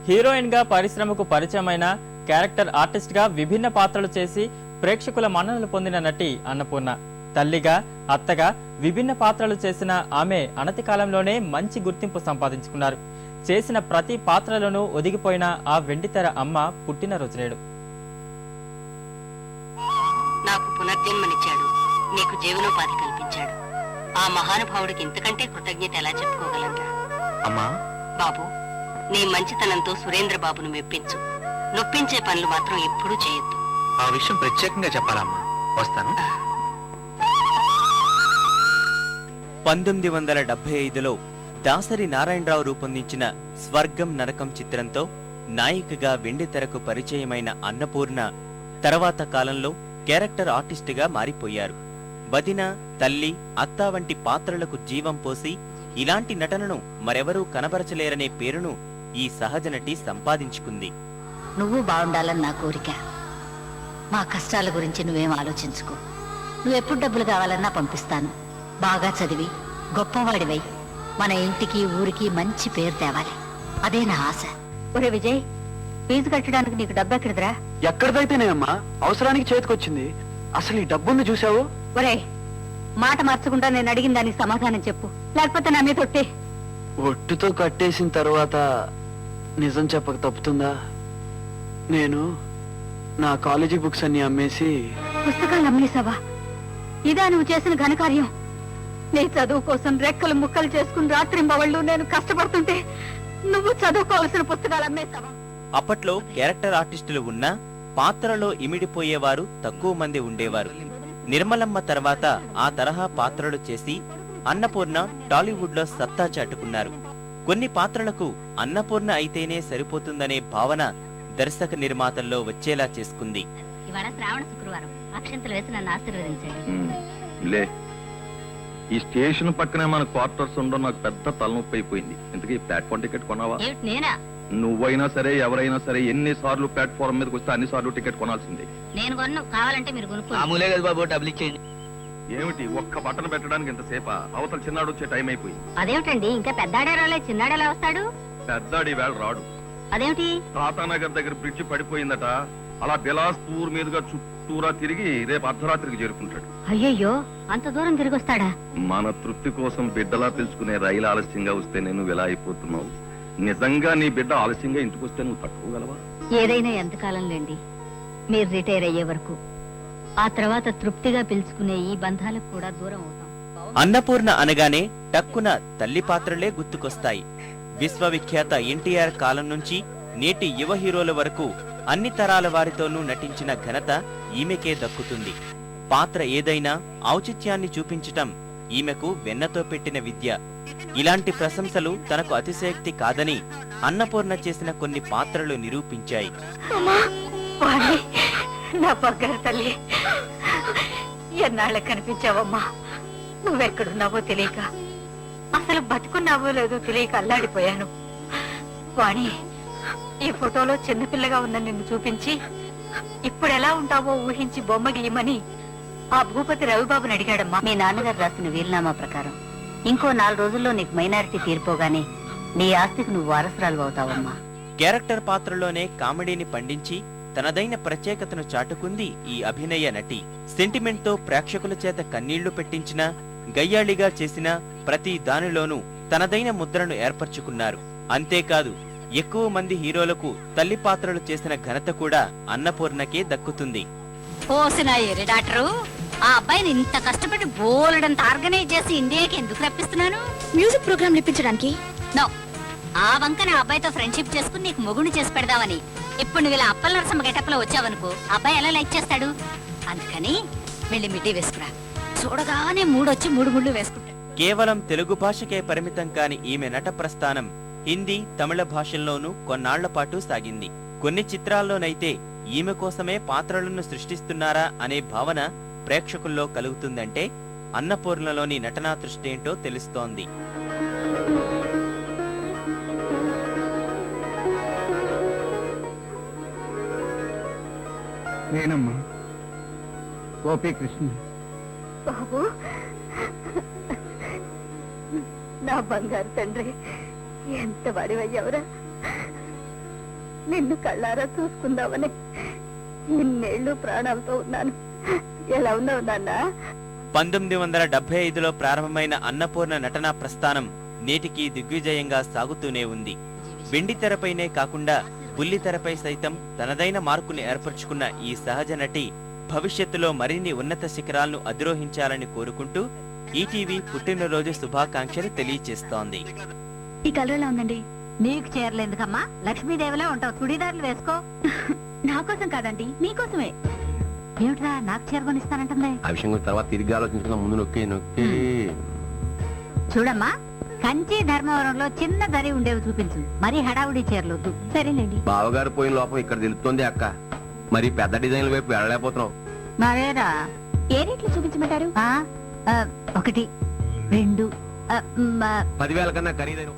Heroine గా పరిశ్రమకు పరిచయమైన క్యారెక్టర్ ఆర్టిస్ట్ గా విభిన్న పాత్రలు చేసి ప్రేక్షకుల మన్ననలు పొందిన నటి అన్నపూర్ణ. తల్లిగా, అత్తగా విభిన్న పాత్రలు చేసిన ఆమె అనతి కాలంలోనే మంచి గుర్తింపు సంపాదించుకున్నారు. చేసిన ప్రతి పాత్రలోనూ ఒదిగిపోయిన ఆ వెండితెర అమ్మ పుట్టినరోజు నేడు. నాకు పునర్జన్మనిచ్చాడు, నీకు జీవనోపాధి కల్పించాడు. ఆ మహానుభావుడికి ఇంతకంటే కృతజ్ఞత ఎలా చెప్పుకోగలరా? అమ్మా బాబు, నీ మంచితనంతో సురేంద్ర బాబును మెప్పించు. నొప్పించే పనులు మాత్రం ఎప్పుడూ చేయొద్దు. ఆ విషయం ప్రత్యేకంగా చెప్పాలమ్మా. వస్తాను. 1975లో దాసరి నారాయణరావు రూపొందించిన స్వర్గం నరకం చిత్రంతో నాయికగా వెండితెరకు పరిచయమైన అన్నపూర్ణ తర్వాత కాలంలో క్యారెక్టర్ ఆర్టిస్టుగా మారిపోయారు. వదిన, తల్లి, అత్త వంటి పాత్రలకు జీవం పోసి ఇలాంటి నటనను మరెవరూ కనబరచలేరనే పేరును ఈ సహజ నటి సంపాదించుకుంది. నువ్వు బాగుండాలని నా కోరిక. మా కష్టాల గురించి నువ్వేం ఆలోచించుకో. నువ్వెప్పుడు డబ్బులు కావాలన్నా పంపిస్తాను. బాగా చదివి గొప్పవాడివై మన ఇంటికి ఊరికి మంచి పేరు తేవాలి. అదే నా ఆశ. ఒరే విజయ్, ఫీజు కట్టడానికి నీకు డబ్బు ఎక్కడిదిరా? ఎక్కడిదైతేనేమ్మా, అవసరానికి చేతికొచ్చింది. అసలు ఈ డబ్బుంది చూసావు? ఒరే, మాట మార్చకుండా నేను అడిగిన దానికి సమాధానం చెప్పు, లేకపోతే నా మీద ఒట్టే. ఒట్టుతో కట్టేసిన తర్వాత నిజం చెప్పక తప్పుతుందా? నేను నా కాలేజీ బుక్స్ అన్ని అమ్మేసి పుస్తకాలు అమ్మేశావా? ఇదా నువ్వు చేసిన ఘనకార్యం? నీ చదువు కోసం రెక్కలు ముక్కలు చేసుకుని రాత్రింబవళ్ళు నేను కష్టపడుతుంటే నువ్వు చదువుకోవాల్సిన పుస్తకాలు అమ్మేశావా? అప్పట్లో క్యారెక్టర్ ఆర్టిస్టులు ఉన్నా పాత్రలో ఇమిడిపోయేవారు తక్కువ మంది ఉండేవారు. నిర్మలమ్మ తర్వాత ఆ తరహా పాత్రలు చేసి అన్నపూర్ణ టాలీవుడ్ లో సత్తా చాటుకున్నారు. కొన్ని పాత్రలకు అన్నపూర్ణ అయితేనే సరిపోతుందనే భావన దర్శక నిర్మాతల్లో వచ్చేలా చేసుకుంది. ఇవాళ శ్రావణ శుక్రవారం, అక్షంతలు వేసి నన్ను ఆశీర్వదించండి. ఈ స్టేషన్ పక్కనే మన క్వార్టర్స్ ఉండడం నాకు పెద్ద తలనొప్పి అయిపోయింది. ఇంతకీ ప్లాట్ఫామ్ టికెట్ కొనావా? నేనా? నువ్వైనా సరే ఎవరైనా సరే ఎన్నిసార్లు ప్లాట్ఫామ్ మీదకి వస్తే అన్ని సార్లు టికెట్ కొనాల్సిందే. నేను కొన్ను, కావాలంటే మీరు కొనుక్కోండి. మామూలే కదా బాబు, డబ్బులు ఇచ్చేయండి. ఏమిటి ఒక్క బటన్ పెట్టడానికి ఇంతసేపా? అవతల చిన్నాడు వచ్చే టైం అయిపోయింది. అదేమిటండి, ఇంకా పెద్దాడే రాలే, చిన్నాడు ఎలా వస్తాడు? పెద్దాడి వేళ రాడు. అదేమిటి? తాతానగర్ దగ్గర బ్రిడ్జి పడిపోయిందట. అలా బిలాస్పూర్ మీదుగా చుట్టూరా తిరిగి రేపు అర్ధరాత్రికి చేరుకుంటాడు. అయ్యయ్యో, అంత దూరం తిరిగి వస్తాడా? మన తృప్తి కోసం బిడ్డలా పిలుచుకునే రైలు ఆలస్యంగా వస్తే నేను ఇలా అయిపోతున్నావు. నిజంగా నీ బిడ్డ ఆలస్యంగా ఇంటికి వస్తే నువ్వు తట్టుకోగలవా? ఏదైనా ఎంతకాలం లేండి, మీరు రిటైర్ అయ్యే వరకు. ఆ తర్వాత తృప్తిగా పిలుచుకునే ఈ బంధాలకు కూడా దూరం అవుతాం. అన్నపూర్ణ అనగానే టక్కున తల్లి పాత్రలే గుర్తుకొస్తాయి. విశ్వవిఖ్యాత ఎన్టీఆర్ కాలం నుంచి నేటి యువ హీరోల వరకు అన్ని తరాల వారితోనూ నటించిన ఘనత ఈమెకే దక్కుతుంది. పాత్ర ఏదైనా ఔచిత్యాన్ని చూపించటం ఈమెకు వెన్నతో పెట్టిన విద్య. ఇలాంటి ప్రశంసలు తనకు అతిశయోక్తి కాదని అన్నపూర్ణ చేసిన కొన్ని పాత్రలు నిరూపించాయి. నా బంగారు తల్లి, ఎన్నాళ్ళ కనిపించావమ్మా. నువ్వెక్కడున్నావో తెలియక, అసలు బతుకున్నావో లేదో తెలియక అల్లాడిపోయాను. వాణి, ఈ ఫోటోలో చిన్నపిల్లగా ఉన్న నిన్ను చూపించి ఇప్పుడు ఎలా ఉంటావో ఊహించి బొమ్మ గీయమని ఆ భూపతి రవిబాబుని అడిగాడమ్మా. మీ నాన్నగారు రాసిన వీలునామా ప్రకారం ఇంకో 4 రోజుల్లో నీకు మైనారిటీ తీరిపోగానే నీ ఆస్తికి నువ్వు వారసురాలు అవుతావమ్మా. క్యారెక్టర్ పాత్రలోనే కామెడీని పండించి తనదైన ప్రత్యేకతను చాటుకుంది ఈ అభినయ నటి. సెంటిమెంట్ తో ప్రేక్షకుల చేత కన్నీళ్లు పెట్టించినా, గయ్యాళిగా చేసిన ప్రతి దానిలోనూ తనదైన ముద్రను ఏర్పరచుకున్నారు. అంతేకాదు, ఎక్కువ మంది హీరోలకు తల్లి పాత్రలు చేసిన ఘనత కూడా అన్నపూర్ణకే దక్కుతుంది. డాక్టరు, ఆ అబ్బాయిని ఇంత కష్టపడి బోలెడంత ఆర్గనైజ్ చేసి ఇండియాకి ఎందుకు రప్పిస్తున్నాను? మ్యూజిక్ ప్రోగ్రామ్ ఇప్పించడానికి. నో, ఆ వంకన అబ్బాయితో ఫ్రెండ్షిప్ చేసుకుని నీకు మొగుడు చేసి పెడదామని. ఇప్పుడు నువ్వు ఇలా అప్పల నరసమ్మ గెటప్ లో వచ్చావనుకో, అబ్బాయి ఎలా లైక్ చేస్తాడు? అందుకని వెళ్ళి మిడ్డీ వేసుకురా. చూడగానే మూడొచ్చి 3 ముళ్ళు వేసుకుంటాడు. కేవలం తెలుగు భాషకే పరిమితం కాని ఈమె నట ప్రస్థానం హిందీ, తమిళ భాషల్లోనూ కొన్నాళ్ల పాటు సాగింది. కొన్ని చిత్రాల్లోనైతే ఈమె కోసమే పాత్రలను సృష్టిస్తున్నారా అనే భావన ప్రేక్షకుల్లో కలుగుతుందంటే అన్నపూర్ణలోని నటనా దృష్టి ఏంటో తెలుస్తోంది. నేనమ్మా, గోపీకృష్ణ. బాబు, నా బంగారు తండ్రి, ఎంత వాడివయ్యావురా. నిన్ను కళ్ళారా చూసుకుందామని ఇన్నేళ్లు ప్రాణాలతో ఉన్నాను. ఎలా ఉన్నావు నాన్న? 1975లో ప్రారంభమైన అన్నపూర్ణ నటనా ప్రస్థానం నేటికి దిగ్విజయంగా సాగుతూనే ఉంది. వెండి తెరపైనే కాకుండా బుల్లి తెరపై సైతం తనదైన మార్కుని ఏర్పరచుకున్న ఈ సహజ నటి భవిష్యత్తులో మరిన్ని ఉన్నత శిఖరాలను అధిరోహించాలని కోరుకుంటూ ఈటీవీ పుట్టినరోజు శుభాకాంక్షలు తెలియజేస్తోంది. ఈ కలర్ ఎలా ఉందండి? నీకు చేరలేందుకమ్మా, లక్ష్మీదేవిలా ఉంటావు. చుడీదార్లు వేసుకో. నా కోసం కాదండి, మీకోసమే. ఏమిట్రా నాకు చేరుకొనిస్తానంటుంది? ఆ విషయం గురించి తర్వాత తిరిగి ఆలోచించుకున్నా, ముందు నొక్కి నొక్కి. చూడమ్మా, కంచి ధర్మవరంలో చిన్న దరి ఉండేవి చూపించు. మరి హడావుడి చీరలొద్దు. సరేనండి. బావగారు పోయిన లోపం ఇక్కడ తెలుస్తోంది అక్క. మరి పెద్ద డిజైన్ల వైపు వెళ్ళలేకపోతున్నావు. మరేరా ఏ రేట్లు చూపించమంటారు? 1 2 10,000 కన్నా ఖరీదైన